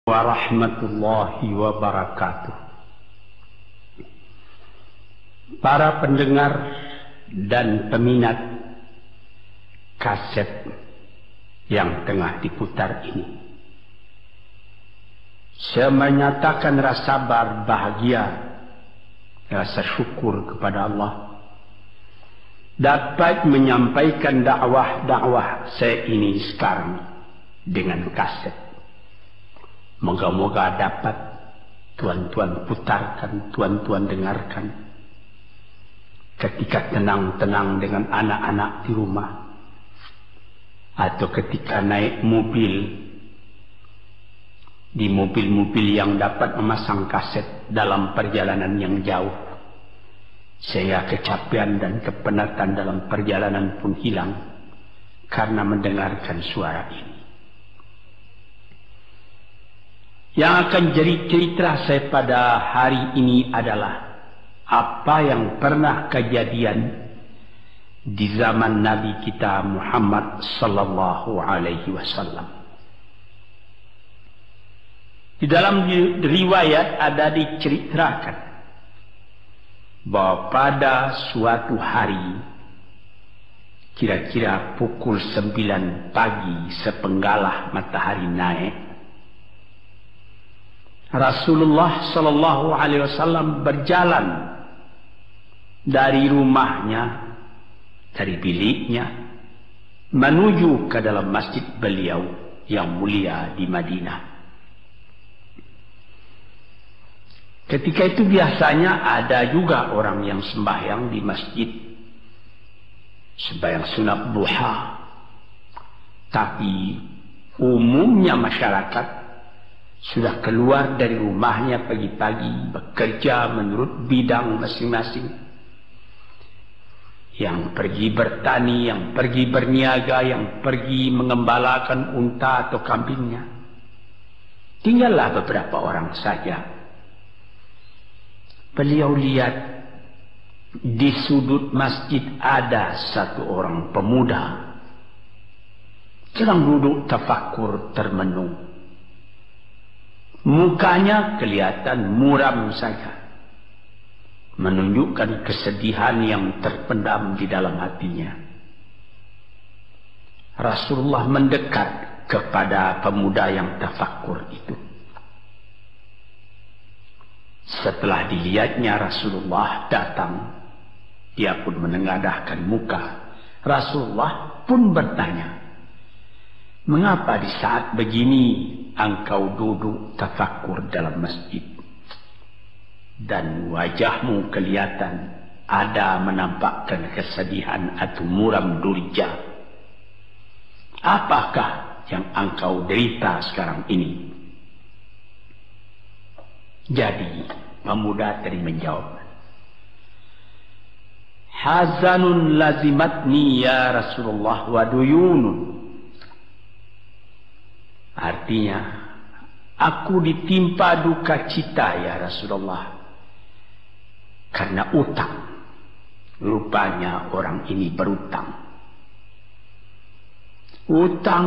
Warahmatullahi wabarakatuh. Para pendengar dan peminat kaset yang tengah diputar ini, saya menyatakan rasa bahagia, rasa syukur kepada Allah dapat menyampaikan dakwah saya ini sekarang dengan kaset. Moga-moga dapat tuan-tuan putarkan, tuan-tuan dengarkan ketika tenang-tenang dengan anak-anak di rumah, atau ketika naik mobil, di mobil-mobil yang dapat memasang kaset dalam perjalanan yang jauh, sehingga kecapean dan kepenatan dalam perjalanan pun hilang karena mendengarkan suara ini. Yang akan jadi cerita saya pada hari ini adalah apa yang pernah kejadian di zaman Nabi kita Muhammad sallallahu alaihi wasallam. Di dalam riwayat ada diceritakan bahwa pada suatu hari, kira-kira pukul 9 pagi sepenggalah matahari naik, Rasulullah sallallahu alaihi wasallam berjalan dari rumahnya, dari biliknya, menuju ke dalam masjid beliau yang mulia di Madinah. Ketika itu biasanya ada juga orang yang sembahyang di masjid, sembahyang sunat duha. Tapi umumnya masyarakat sudah keluar dari rumahnya pagi-pagi, bekerja menurut bidang masing-masing. Yang pergi bertani, yang pergi berniaga, yang pergi mengembalakan unta atau kambingnya. Tinggallah beberapa orang saja. Beliau lihat di sudut masjid ada satu orang pemuda sedang duduk tafakur termenung. Mukanya kelihatan muram saja, menunjukkan kesedihan yang terpendam di dalam hatinya. Rasulullah mendekat kepada pemuda yang tafakur itu. Setelah dilihatnya Rasulullah datang, dia pun menengadahkan muka. Rasulullah pun bertanya, "Mengapa di saat begini engkau duduk tafakur dalam masjid? Dan wajahmu kelihatan ada menampakkan kesedihan atau muram durja. Apakah yang engkau derita sekarang ini?" Jadi pemuda tadi menjawab, "Hazanun lazimatni ya Rasulullah wa duyunun." Artinya, aku ditimpa duka cita ya Rasulullah karena utang. Rupanya orang ini berutang. Utang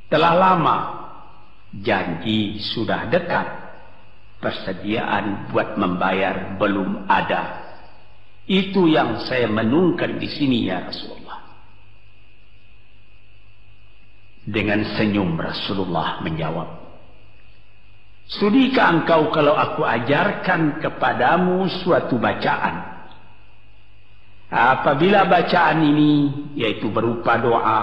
telah lama, janji sudah dekat, persediaan buat membayar belum ada. Itu yang saya menungkan di sini ya Rasulullah. Dengan senyum Rasulullah menjawab, "Sudikah engkau kalau aku ajarkan kepadamu suatu bacaan? Apabila bacaan ini, yaitu berupa doa,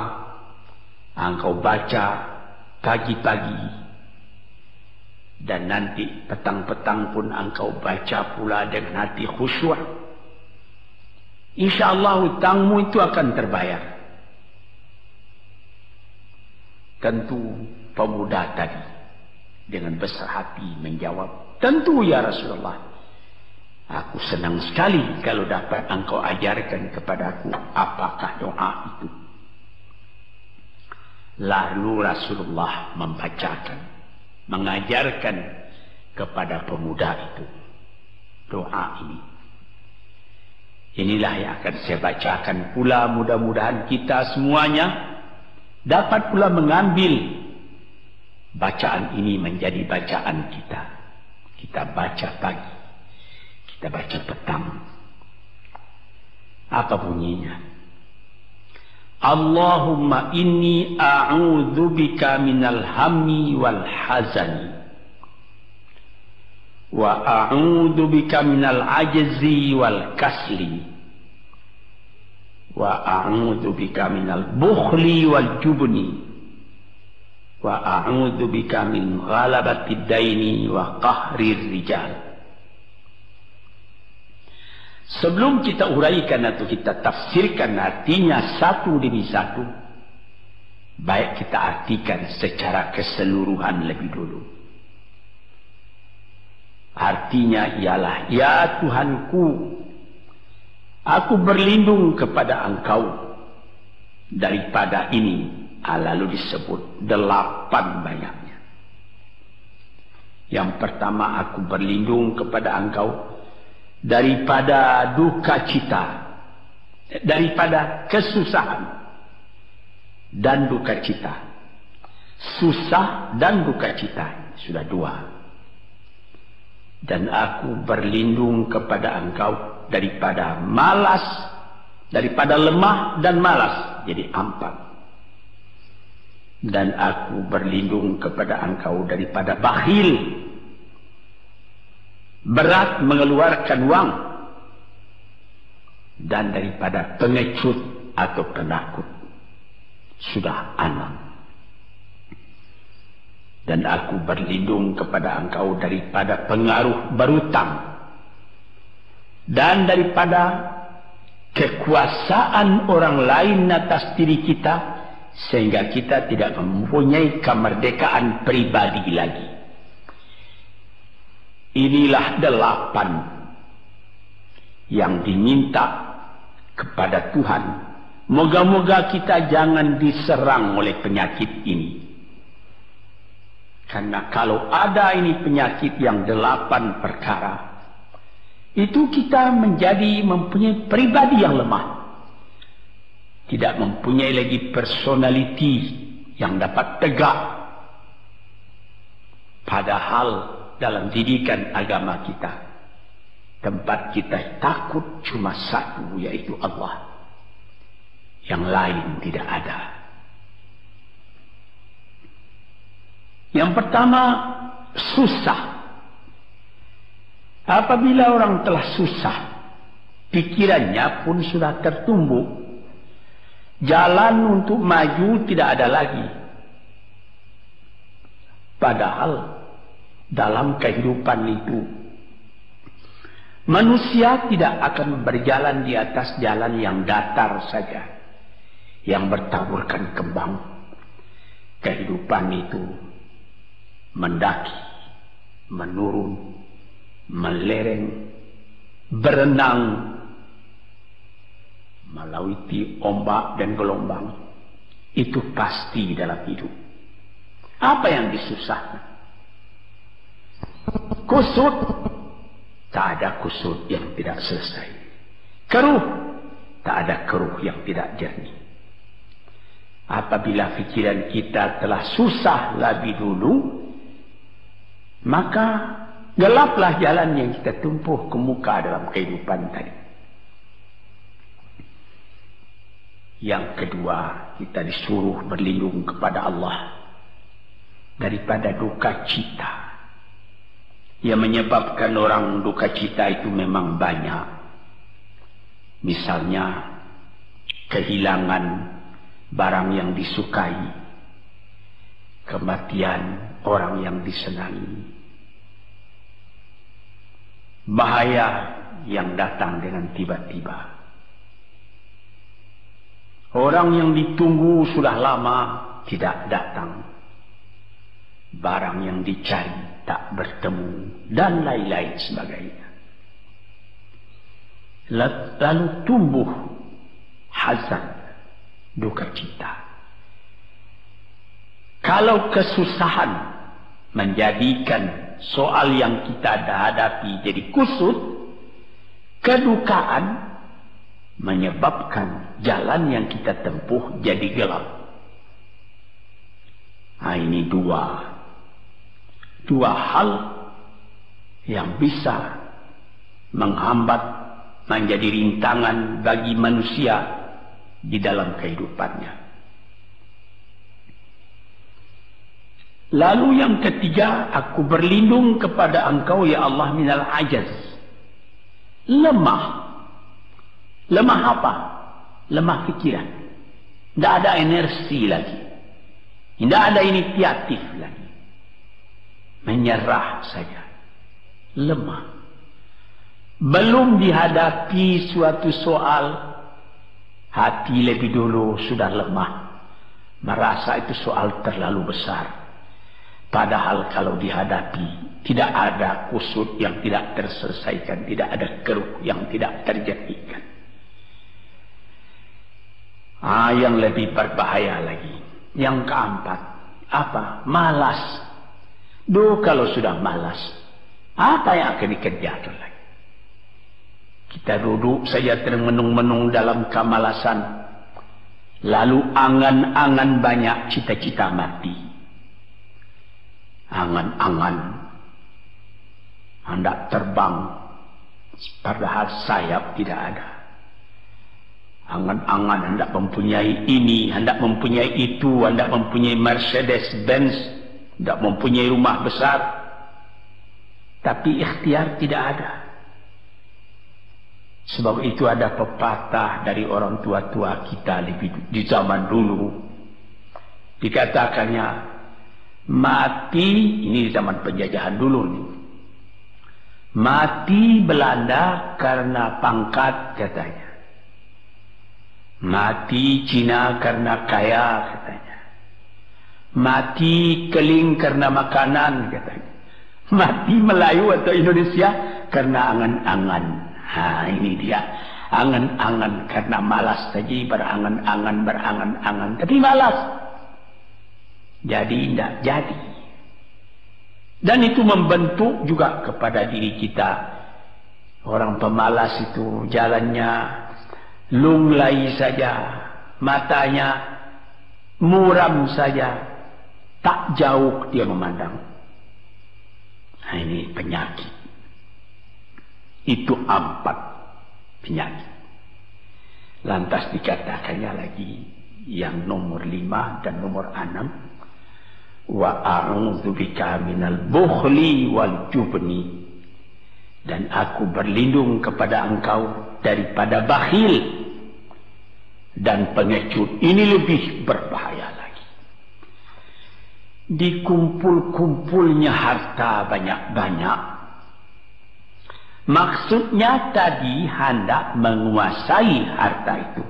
engkau baca pagi-pagi, dan nanti petang-petang pun engkau baca pula dengan hati khusyuk, insyaallah hutangmu itu akan terbayar." Tentu pemuda tadi dengan besar hati menjawab, "Tentu ya Rasulullah. Aku senang sekali kalau dapat engkau ajarkan kepadaku apakah doa itu." Lalu Rasulullah membacakan, mengajarkan kepada pemuda itu doa ini. Inilah yang akan saya bacakan pula, mudah-mudahan kita semuanya dapat pula mengambil bacaan ini menjadi bacaan kita. Kita baca pagi, kita baca petang. Apa bunyinya? Allahumma inni a'udzubika minal hammi wal hazani wa a'udzubika minal ajzi wal kasli wa a'udzubika minal bukhli wal jubni wa a'udzubika min ghalabati daini wa qahrir rijal. Sebelum kita uraikan atau kita tafsirkan artinya satu demi satu, baik kita artikan secara keseluruhan lebih dulu. Artinya ialah, ya Tuhanku, aku berlindung kepada Engkau daripada ini. Lalu disebut 8 banyaknya. Yang pertama, aku berlindung kepada Engkau daripada duka cita, daripada kesusahan dan duka cita. Susah dan duka cita sudah 2. Dan aku berlindung kepada Engkau daripada malas, daripada lemah dan malas, jadi 4. Dan aku berlindung kepada Engkau daripada bakhil, berat mengeluarkan uang, dan daripada pengecut atau penakut, sudah 6. Dan aku berlindung kepada Engkau daripada pengaruh berutang dan daripada kekuasaan orang lain atas diri kita, sehingga kita tidak mempunyai kemerdekaan pribadi lagi. Inilah 8 yang diminta kepada Tuhan. Moga-moga kita jangan diserang oleh penyakit ini. Karena kalau ada ini penyakit yang 8 perkara, itu kita mempunyai pribadi yang lemah. Tidak mempunyai lagi personality yang dapat tegak. Padahal dalam didikan agama kita, tempat kita takut cuma satu, yaitu Allah. Yang lain tidak ada. Yang pertama, susah. Apabila orang telah susah, pikirannya pun sudah tertumbuk. Jalan untuk maju tidak ada lagi. Padahal dalam kehidupan itu, manusia tidak akan berjalan di atas jalan yang datar saja, yang bertaburkan kembang. Kehidupan itu mendaki, menurun, melereng, berenang, melewati ombak dan gelombang. Itu pasti dalam hidup. Apa yang disusahkan? Kusut, tak ada kusut yang tidak selesai. Keruh, tak ada keruh yang tidak jernih. Apabila pikiran kita telah susah lebih dulu, maka gelaplah jalan yang kita tempuh ke muka dalam kehidupan tadi. Yang kedua, kita disuruh berlindung kepada Allah daripada duka cita. Yang menyebabkan orang duka cita itu memang banyak. Misalnya, kehilangan barang yang disukai, kematian orang yang disenangi, bahaya yang datang dengan tiba-tiba. Orang yang ditunggu sudah lama tidak datang. Barang yang dicari tak bertemu, dan lain-lain sebagainya. Lalu tumbuh hazan, duka cita. Kalau kesusahan menjadikan soal yang kita hadapi jadi kusut, kedukaan menyebabkan jalan yang kita tempuh jadi gelap. Nah, ini 2 dua hal yang bisa menghambat, menjadi rintangan bagi manusia di dalam kehidupannya. Lalu yang ketiga, aku berlindung kepada Engkau ya Allah minal ajaz. Lemah. Lemah apa? Lemah pikiran. Tidak ada energi lagi. Tidak ada inisiatif lagi. Menyerah saja. Lemah. Belum dihadapi suatu soal, hati lebih dulu sudah lemah. Merasa itu soal terlalu besar. Padahal kalau dihadapi, tidak ada kusut yang tidak terselesaikan, tidak ada keruh yang tidak terjadikan. Yang lebih berbahaya lagi. Yang keempat, apa? Malas. Kalau sudah malas, apa yang akan dikerjakan lagi? Kita duduk saja termenung-menung dalam kemalasan. Lalu angan-angan banyak, cita-cita mati. Angan-angan hendak terbang, padahal sayap tidak ada. Angan-angan hendak mempunyai ini, hendak mempunyai itu, hendak mempunyai Mercedes-Benz, hendak mempunyai rumah besar, tapi ikhtiar tidak ada. Sebab itu ada pepatah dari orang tua-tua kita di zaman dulu, dikatakannya, mati, ini di zaman penjajahan dulu nih. Mati Belanda karena pangkat katanya. Mati Cina karena kaya katanya. Mati Keling karena makanan katanya. Mati Melayu atau Indonesia karena angan-angan. Ini dia. Angan-angan karena malas saja, berangan-angan. Tapi malas. Jadi tidak jadi. Dan itu membentuk juga kepada diri kita. Orang pemalas itu jalannya lunglai saja, matanya muram saja, tak jauh dia memandang. Ini penyakit. Itu 4 penyakit. Lantas dikatakannya lagi yang nomor 5 dan nomor 6. Wa a'udzubika minal bukhli wal jubni, dan aku berlindung kepada Engkau daripada bakhil dan pengecut. Ini lebih berbahaya lagi. Dikumpul-kumpulnya harta banyak-banyak, maksudnya tadi hendak menguasai harta itu.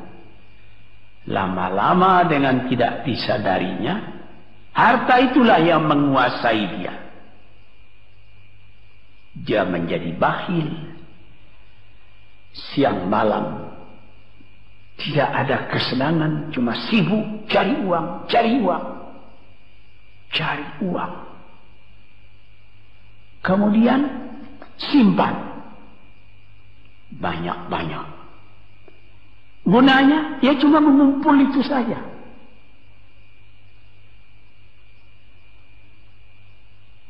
Lama-lama dengan tidak disadarinya, harta itulah yang menguasai dia. Dia menjadi bakhil. Siang malam tidak ada kesenangan, cuma sibuk cari uang, cari uang, cari uang. Kemudian simpan banyak-banyak. Gunanya ya cuma mengumpul itu saja.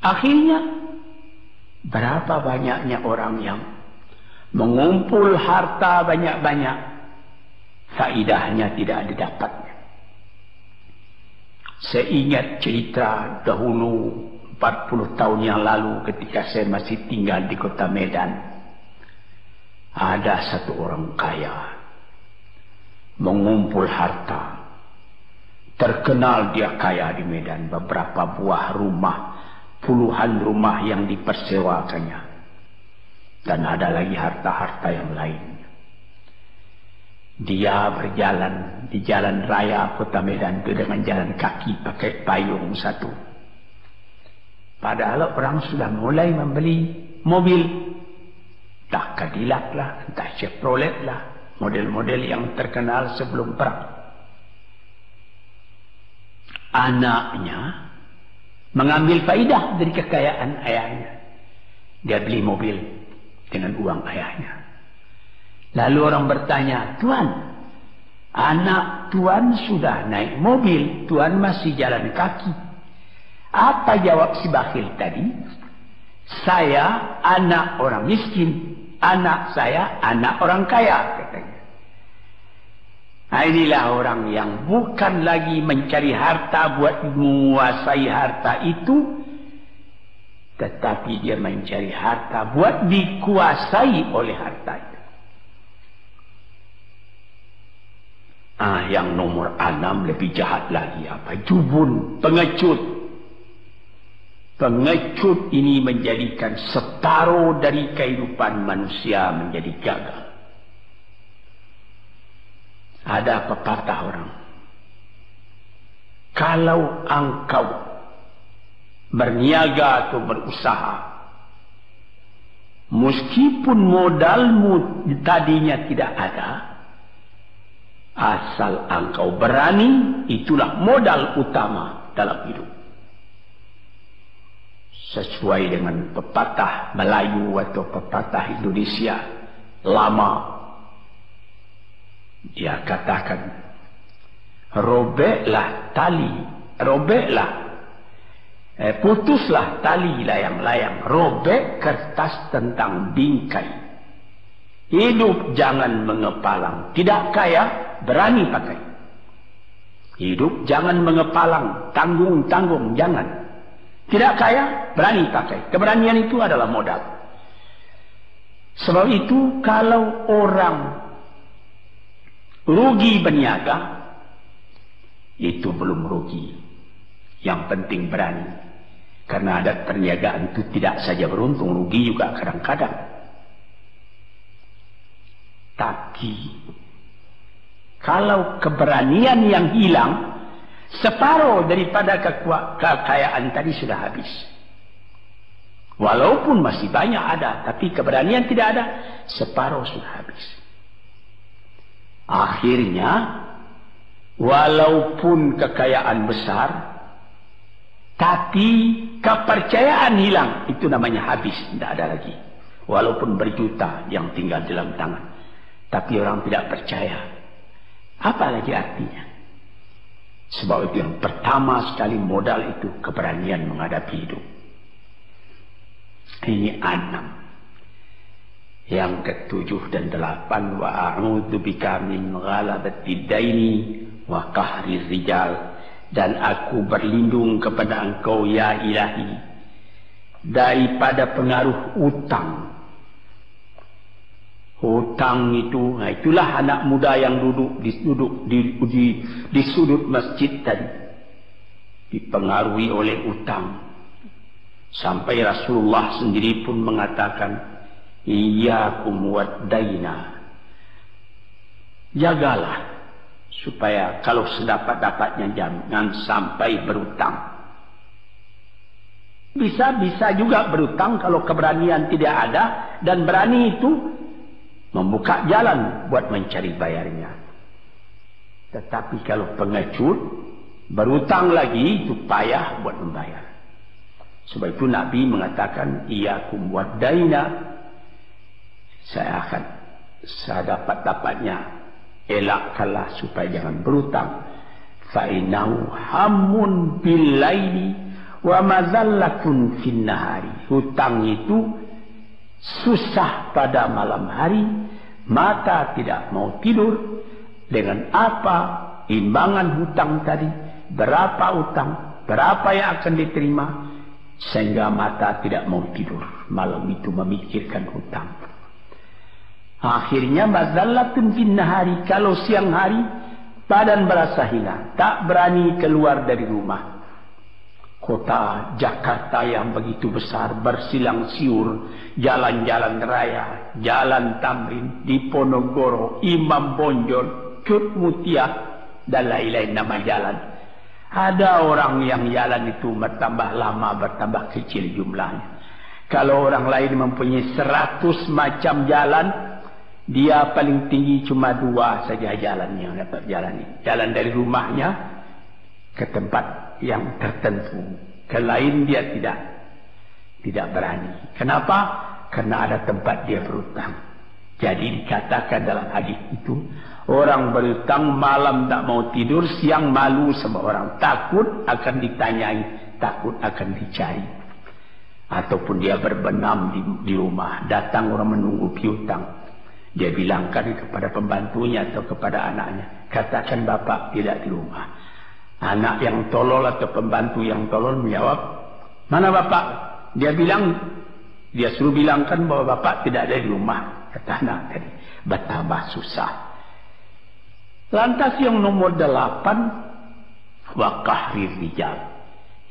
Akhirnya berapa banyaknya orang yang mengumpul harta banyak-banyak, faidahnya tidak didapatnya. Saya ingat cerita dahulu 40 tahun yang lalu ketika saya masih tinggal di kota Medan. Ada satu orang kaya mengumpul harta. Terkenal dia kaya di Medan, beberapa buah rumah, puluhan rumah yang dipersewakannya, dan ada lagi harta-harta yang lain. Dia berjalan di jalan raya kota Medan itu dengan jalan kaki pakai payung satu. Padahal orang sudah mulai membeli mobil, entah Cadillac lah, entah Chevrolet lah, model-model yang terkenal sebelum perang. Anaknya mengambil faidah dari kekayaan ayahnya. Dia beli mobil dengan uang ayahnya. Lalu orang bertanya, "Tuan, anak Tuan sudah naik mobil, Tuan masih jalan kaki. Apa jawab si bakhil tadi? Saya anak orang miskin, anak saya anak orang kaya, katanya. Nah, inilah orang yang bukan lagi mencari harta buat menguasai harta itu, tetapi dia mencari harta buat dikuasai oleh harta itu. Yang nomor 6 lebih jahat lagi. Apa? Jubun, pengecut. Pengecut ini menjadikan separuh dari kehidupan manusia menjadi gagal. Ada pepatah orang, kalau engkau berniaga atau berusaha, meskipun modalmu tadinya tidak ada, asal engkau berani, itulah modal utama dalam hidup. Sesuai dengan pepatah Melayu atau pepatah Indonesia lama, dia katakan, putuslah tali layang-layang, robek kertas tentang bingkai. Hidup jangan mengepalang, tidak kaya berani pakai. Hidup jangan mengepalang, tanggung-tanggung jangan. Tidak kaya, berani pakai. Keberanian itu adalah modal. Sebab itu, kalau orang rugi berniaga, itu belum rugi. Yang penting berani. Karena adat perniagaan itu tidak saja beruntung, rugi juga kadang-kadang. Tapi, kalau keberanian yang hilang, separuh daripada kekayaan tadi sudah habis. Walaupun masih banyak ada, tapi keberanian tidak ada, separuh sudah habis. Akhirnya, walaupun kekayaan besar, tapi kepercayaan hilang, itu namanya habis, tidak ada lagi. Walaupun berjuta yang tinggal dalam tangan, tapi orang tidak percaya. Apa lagi artinya? Sebab itu yang pertama sekali modal itu keberanian menghadapi hidup. Ini 6. Yang ke-7 dan 8, wa a'udzu bika min ghalabatid daini wa qahri rijal, dan aku berlindung kepada Engkau ya Ilahi daripada pengaruh utang. Hutang itu, itulah anak muda yang duduk di sudut masjid tadi, dipengaruhi oleh utang. Sampai Rasulullah sendiri pun mengatakan, iyyakum wad-daina. Jagalah supaya kalau sedapat-dapatnya jangan sampai berutang. Bisa juga berutang kalau keberanian tidak ada, dan berani itu membuka jalan buat mencari bayarnya. Tetapi kalau pengecut, berutang lagi, itu payah buat membayar. Sebab itu Nabi mengatakan, iyyakum wad-daina. Saya akan sedapat-dapatnya elakkanlah supaya jangan berutang. Fa'innahu hammun bil-laili wa mazallatun fin-nahari. Hutang itu susah pada malam hari, mata tidak mau tidur. Dengan apa imbangan hutang tadi, berapa utang, berapa yang akan diterima, sehingga mata tidak mau tidur malam itu memikirkan hutang. Akhirnya mazallatun fin nahari, kalau siang hari badan berasa hina, tak berani keluar dari rumah. Kota Jakarta yang begitu besar, bersilang siur, jalan-jalan raya, jalan Tamrin, Diponegoro, Imam Bonjol, Cut Mutia, dan lain-lain nama jalan. Ada orang yang jalan itu bertambah lama, bertambah kecil jumlahnya. Kalau orang lain mempunyai 100 macam jalan, dia paling tinggi cuma 2 saja jalannya yang dapat jalani. Jalan dari rumahnya ke tempat yang tertentu, ke lain dia tidak berani. Kenapa? Karena ada tempat dia berutang. Jadi dikatakan dalam hadis itu, orang berutang malam tak mau tidur, siang malu sama orang, takut akan ditanyai takut akan dicari. Ataupun dia berbenam di rumah, datang orang menunggu piutang. Dia bilangkan kepada pembantunya atau kepada anaknya, katakan bapak tidak di rumah. Anak yang tolol atau pembantu yang tolol menjawab, mana bapak? Dia suruh bilangkan bahwa bapak tidak ada di rumah. Kata anak tadi, betapa susah. Lantas yang nomor 8, wa qahrir rijal.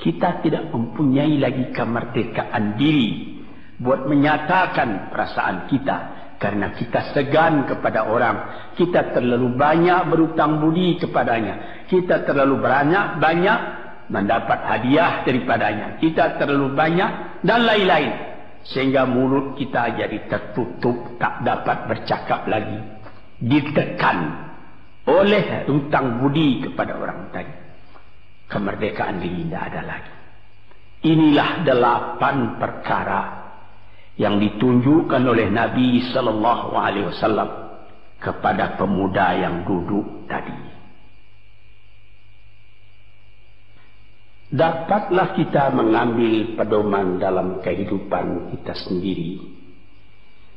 Kita tidak mempunyai lagi kemerdekaan diri buat menyatakan perasaan kita karena kita segan kepada orang. Kita terlalu banyak berutang budi kepadanya. Kita terlalu banyak mendapat hadiah daripadanya. Kita terlalu banyak dan lain-lain. Sehingga mulut kita jadi tertutup, tak dapat bercakap lagi. Ditekan oleh hutang budi kepada orang tadi. Kemerdekaan diri tidak ada lagi. Inilah 8 perkara yang ditunjukkan oleh Nabi sallallahu alaihi wasallam kepada pemuda yang duduk tadi. Dapatlah kita mengambil pedoman dalam kehidupan kita sendiri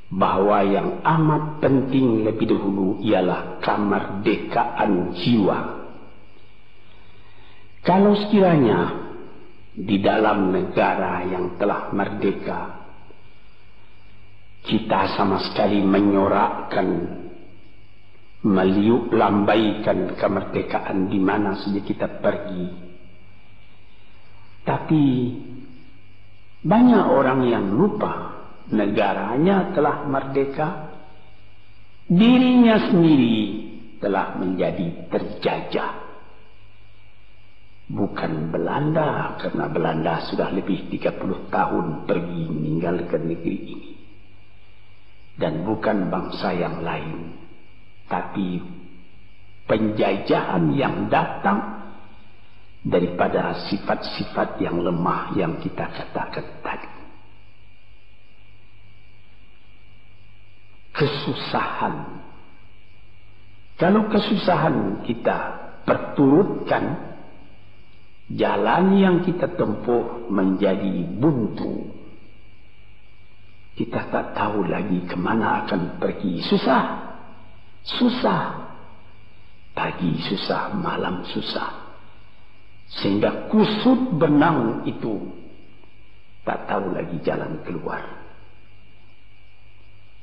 bahwa yang amat penting lebih dahulu ialah kemerdekaan jiwa. Kalau sekiranya di dalam negara yang telah merdeka kita sama sekali menyorakkan, meliuk lambaikan kemerdekaan di mana saja kita pergi, tapi banyak orang yang lupa negaranya telah merdeka, dirinya sendiri telah menjadi terjajah. Bukan Belanda, karena Belanda sudah lebih 30 tahun pergi meninggalkan negeri ini. Dan bukan bangsa yang lain. Tapi penjajahan yang datang daripada sifat-sifat yang lemah yang kita katakan tadi. Kesusahan. Kalau kesusahan kita perturutkan, jalan yang kita tempuh menjadi buntu. Kita tak tahu lagi kemana akan pergi. Susah. Pagi susah, malam susah. Sehingga kusut benang itu tak tahu lagi jalan keluar.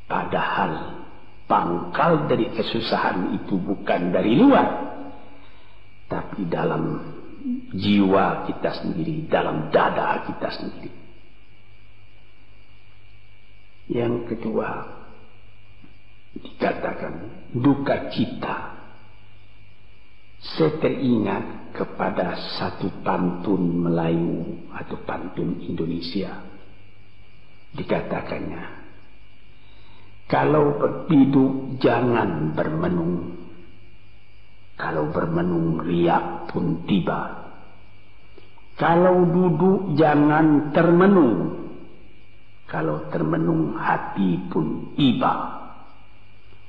Padahal pangkal dari kesusahan itu bukan dari luar, tapi dalam jiwa kita sendiri, dalam dada kita sendiri. Yang kedua, dikatakan duka cita. Saya teringat kepada satu pantun Melayu atau pantun Indonesia. Dikatakannya, kalau berhidup jangan bermenung. Kalau bermenung riak pun tiba. Kalau duduk jangan termenung. Kalau termenung hati pun iba.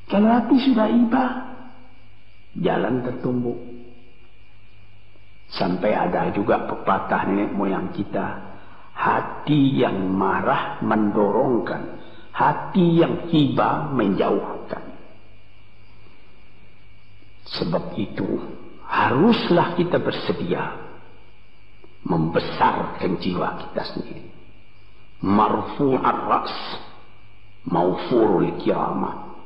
Kalau hati sudah iba, jalan tertumbuk. Sampai ada juga pepatah nenek moyang kita, hati yang marah mendorongkan, hati yang iba menjauhkan. Sebab itu haruslah kita bersedia membesarkan jiwa kita sendiri. Marfu'ar ras, maufurul kiramah.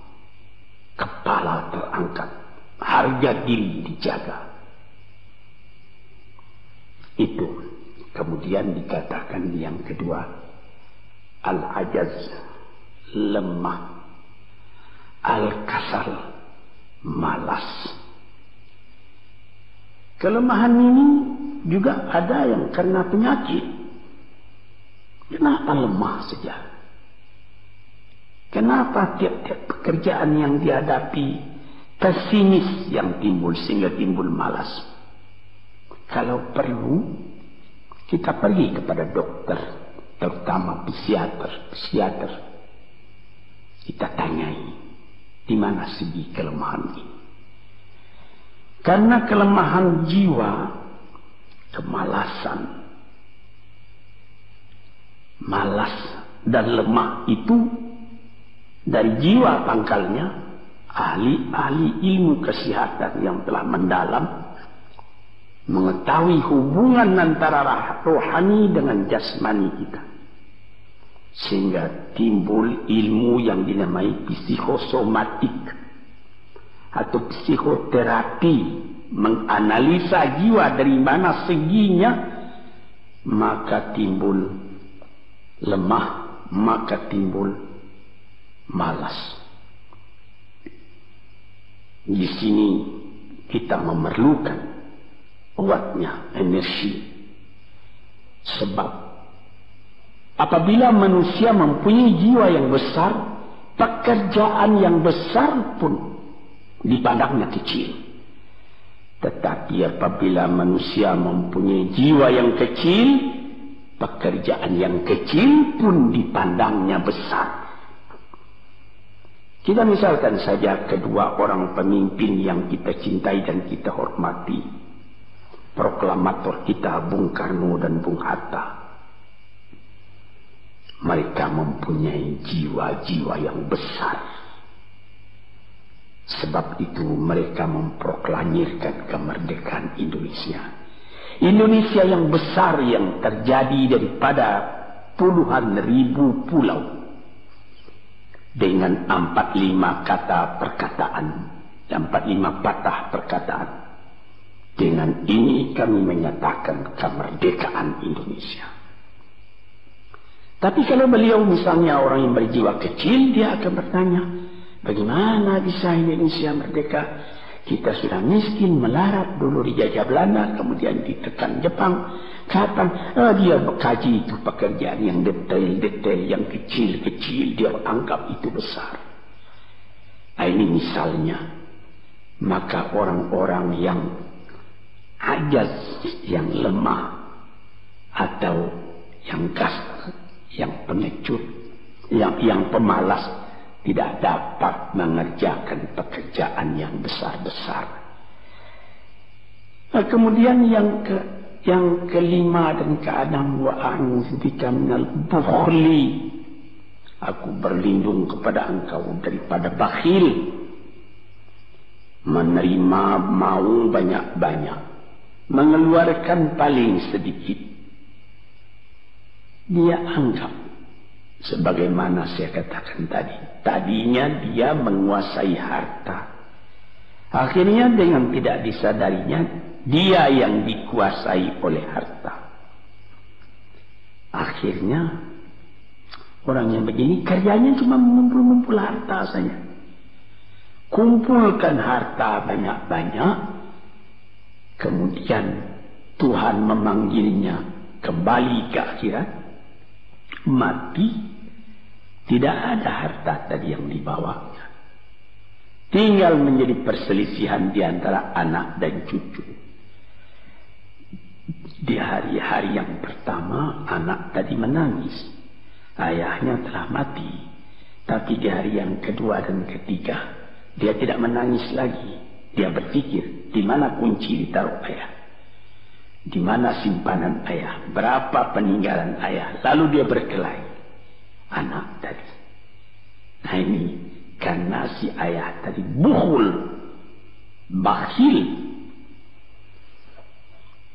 Kepala terangkat, harga diri dijaga. Itu kemudian dikatakan yang kedua, al-ajaz, lemah, al-kasal, malas. Kelemahan ini juga ada yang karena penyakit. Kenapa lemah saja? Kenapa tiap-tiap pekerjaan yang dihadapi pesimis yang timbul sehingga timbul malas? Kalau perlu, kita pergi kepada dokter, terutama psikiater. Kita tanyai, di mana segi kelemahan ini? Karena kelemahan jiwa, kemalasan, malas dan lemah itu dari jiwa pangkalnya ahli-ahli ilmu kesehatan yang telah mendalam mengetahui hubungan antara rohani dengan jasmani kita, sehingga timbul ilmu yang dinamai psikosomatik atau psikoterapi, menganalisa jiwa dari mana seginya, maka timbul lemah, maka timbul malas. Di sini kita memerlukan kuatnya energi, sebab apabila manusia mempunyai jiwa yang besar, pekerjaan yang besar pun dipandangnya kecil. Tetapi apabila manusia mempunyai jiwa yang kecil, pekerjaan yang kecil pun dipandangnya besar. Kita misalkan saja kedua orang pemimpin yang kita cintai dan kita hormati, proklamator kita Bung Karno dan Bung Hatta. Mereka mempunyai jiwa-jiwa yang besar. Sebab itu mereka memproklamirkan kemerdekaan Indonesia. Indonesia yang besar yang terjadi daripada puluhan ribu pulau. Dengan 45 kata perkataan, 45 patah perkataan. Dengan ini kami menyatakan kemerdekaan Indonesia. Tapi kalau beliau misalnya orang yang berjiwa kecil, dia akan bertanya, bagaimana bisa Indonesia merdeka? Kita sudah miskin, melarat, dulu dijajah Belanda, kemudian ditekan Jepang. Kapan? Dia mengkaji itu pekerjaan yang detail-detail, yang kecil-kecil, dia anggap itu besar. Nah, ini misalnya. Maka orang-orang yang ajaz, yang lemah, atau yang kasar, yang pengecut, yang pemalas, tidak dapat mengerjakan pekerjaan yang besar-besar. Nah, kemudian yang kelima dan keenam, wa a'udzubika minal bukhli, aku berlindung kepada engkau daripada bakhil, menerima mau banyak-banyak, mengeluarkan paling sedikit. Dia anggap, sebagaimana saya katakan tadi, tadinya dia menguasai harta. Akhirnya dengan tidak disadarinya, dia yang dikuasai oleh harta. Akhirnya orang yang begini kerjanya cuma mengumpul-ngumpul harta saja. Kumpulkan harta banyak-banyak, kemudian Tuhan memanggilnya kembali ke akhirat, mati, tidak ada harta tadi yang dibawanya. Tinggal menjadi perselisihan di antara anak dan cucu. Di hari-hari yang pertama, anak tadi menangis. Ayahnya telah mati. Tapi di hari yang kedua dan ketiga, dia tidak menangis lagi. Dia berpikir, di mana kunci ditaruh ayah? Di mana simpanan ayah? Berapa peninggalan ayah? Lalu dia berkelahi. Anak tadi. Nah ini, karena si ayah tadi bukhul, bakhil.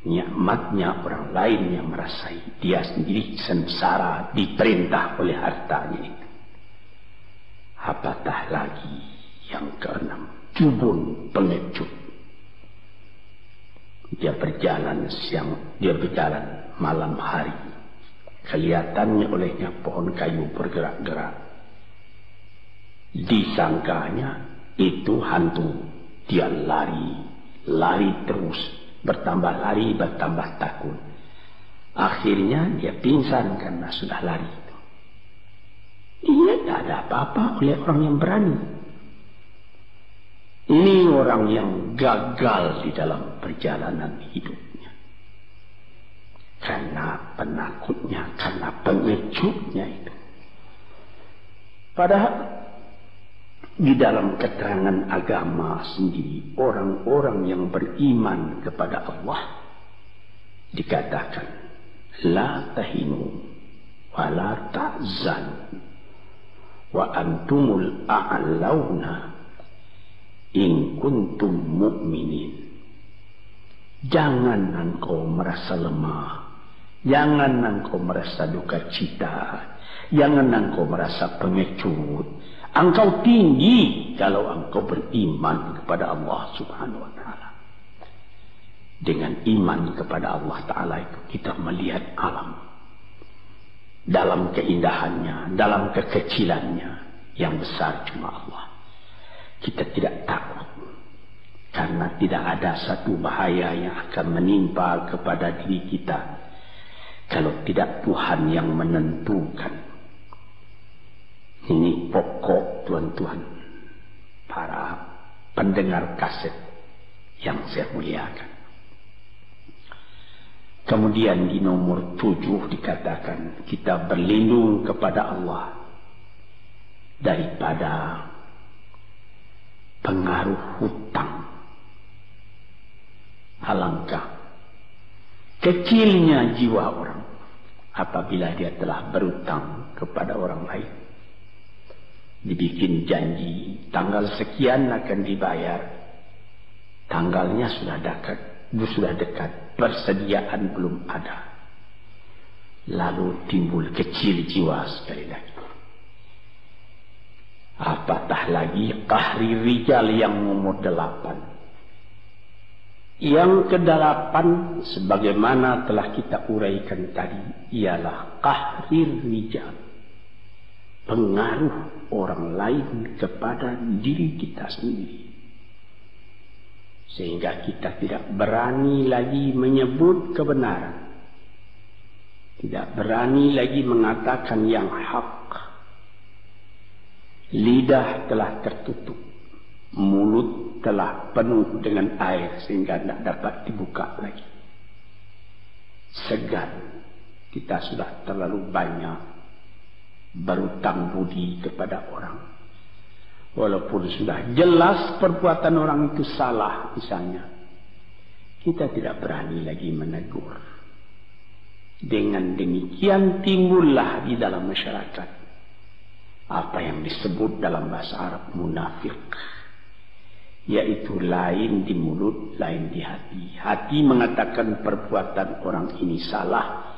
Nikmatnya orang lain yang merasai, dia sendiri sengsara diperintah oleh hartanya itu. Apatah lagi yang keenam, jubun, pengecut. Dia berjalan siang, dia berjalan malam hari. Kelihatannya olehnya pohon kayu bergerak-gerak. Disangkanya itu hantu. Dia lari terus. Bertambah lari, bertambah takut. Akhirnya dia pingsan karena sudah lari itu. Dia tidak ada apa-apa oleh orang yang berani. Ini orang yang gagal di dalam perjalanan hidupnya. Karena penakutnya, karena pengecutnya itu. Padahal di dalam keterangan agama sendiri, orang-orang yang beriman kepada Allah dikatakan, la tahinu wa wala ta'zan wa antumul a'launa in kuntum mu'minin. Jangan engkau merasa lemah, jangan engkau merasa duka cita, jangan engkau merasa pengecut. Engkau tinggi kalau engkau beriman kepada Allah Subhanahu wa ta'ala. Dengan iman kepada Allah Ta'ala itu kita melihat alam dalam keindahannya, dalam kekecilannya. Yang besar cuma Allah. Kita tidak takut karena tidak ada satu bahaya yang akan menimpa kepada diri kita kalau tidak Tuhan yang menentukan. Ini pokok tuan-tuan para pendengar kaset yang saya muliakan. Kemudian di nomor 7 dikatakan kita berlindung kepada Allah daripada pengaruh hutang. Alangkah kecilnya jiwa orang apabila dia telah berutang kepada orang lain. Dibikin janji tanggal sekian akan dibayar, tanggalnya sudah dekat, persediaan belum ada. Lalu timbul kecil jiwa sekali lagi. Apatah lagi qahri rijal yang nomor 8. Yang ke-8 sebagaimana telah kita uraikan tadi ialah qahri rijal, pengaruh orang lain kepada diri kita sendiri. Sehingga kita tidak berani lagi menyebut kebenaran, tidak berani lagi mengatakan yang hak. Lidah telah tertutup, mulut telah penuh dengan air sehingga tidak dapat dibuka lagi. Segan, kita sudah terlalu banyak berutang budi kepada orang. Walaupun sudah jelas perbuatan orang itu salah misalnya, kita tidak berani lagi menegur. Dengan demikian timbullah di dalam masyarakat apa yang disebut dalam bahasa Arab munafik, yaitu lain di mulut, lain di hati. Hati mengatakan perbuatan orang ini salah,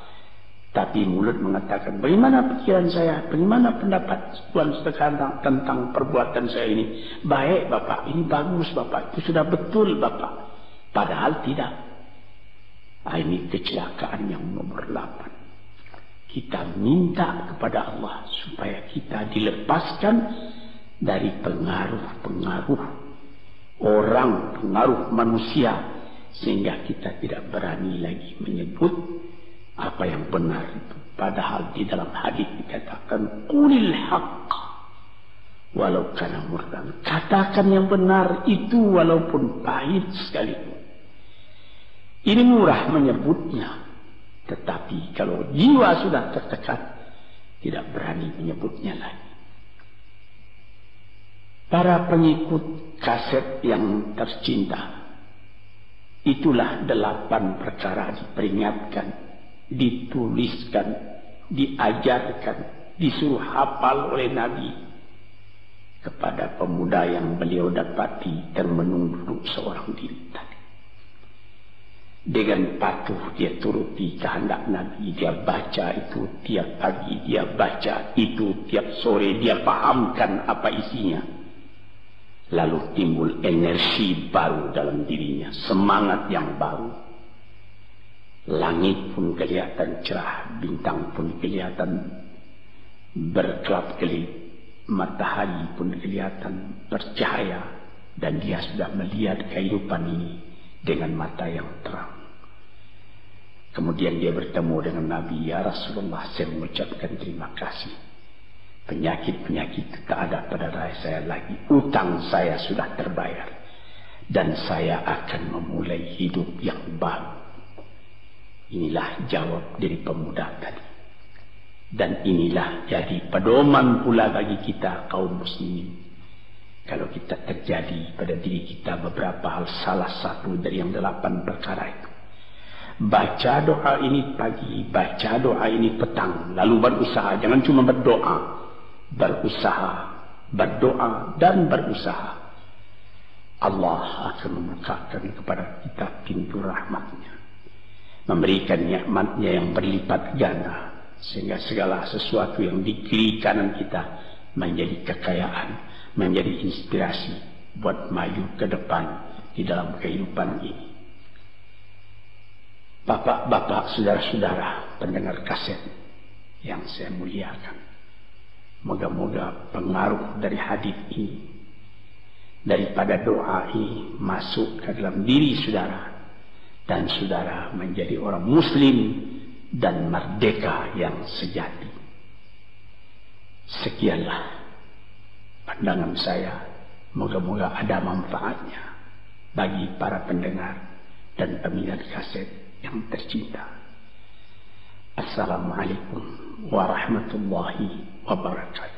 tapi mulut mengatakan bagaimana pikiran saya, bagaimana pendapat Tuhan sekarang tentang perbuatan saya ini. Baik Bapak, ini bagus Bapak, itu sudah betul Bapak. Padahal tidak. Ini kecelakaan yang nomor 8. Kita minta kepada Allah supaya kita dilepaskan dari pengaruh-pengaruh orang, pengaruh manusia, sehingga kita tidak berani lagi menyebut apa yang benar itu. Padahal di dalam hadis dikatakan qulil haqq walau kana murran. Katakan yang benar itu walaupun pahit sekalipun. Ini murah menyebutnya, tetapi kalau jiwa sudah tertekan tidak berani menyebutnya lagi. Para pengikut kaset yang tercinta, itulah 8 perkara diperingatkan, dituliskan, diajarkan, disuruh hafal oleh Nabi kepada pemuda yang beliau dapati termenung duduk seorang diri tadi. Dengan patuh dia turuti kehendak Nabi, dia baca itu tiap pagi, dia baca itu tiap sore, dia pahamkan apa isinya. Lalu timbul energi baru dalam dirinya, semangat yang baru. Langit pun kelihatan cerah, bintang pun kelihatan berkelap-kelip, matahari pun kelihatan bercahaya, dan dia sudah melihat kehidupan ini dengan mata yang terang. Kemudian dia bertemu dengan Nabi, ya Rasulullah, saya mengucapkan terima kasih. Penyakit-penyakit tak ada pada diri saya lagi. Utang saya sudah terbayar. Dan saya akan memulai hidup yang baru. Inilah jawab dari pemuda tadi. Dan inilah jadi pedoman pula bagi kita kaum muslimin. Kalau kita terjadi pada diri kita beberapa hal, salah satu dari yang 8 perkara itu, Baca doa ini pagi, baca doa ini petang, lalu berusaha. Jangan cuma berdoa, berusaha, berdoa dan berusaha. Allah akan membukakan kepada kita pintu rahmatnya, memberikan nikmatnya yang berlipat ganda, sehingga segala sesuatu yang di kiri kanan kita menjadi kekayaan, menjadi inspirasi buat maju ke depan di dalam kehidupan ini. Bapak-bapak, saudara-saudara pendengar kaset yang saya muliakan, moga-moga pengaruh dari hadis ini, daripada doa ini masuk ke dalam diri saudara, dan saudara menjadi orang muslim dan merdeka yang sejati. Sekianlah pandangan saya, moga-moga ada manfaatnya bagi para pendengar dan peminat kaset yang tercinta. Assalamualaikum warahmatullahi wabarakatuh.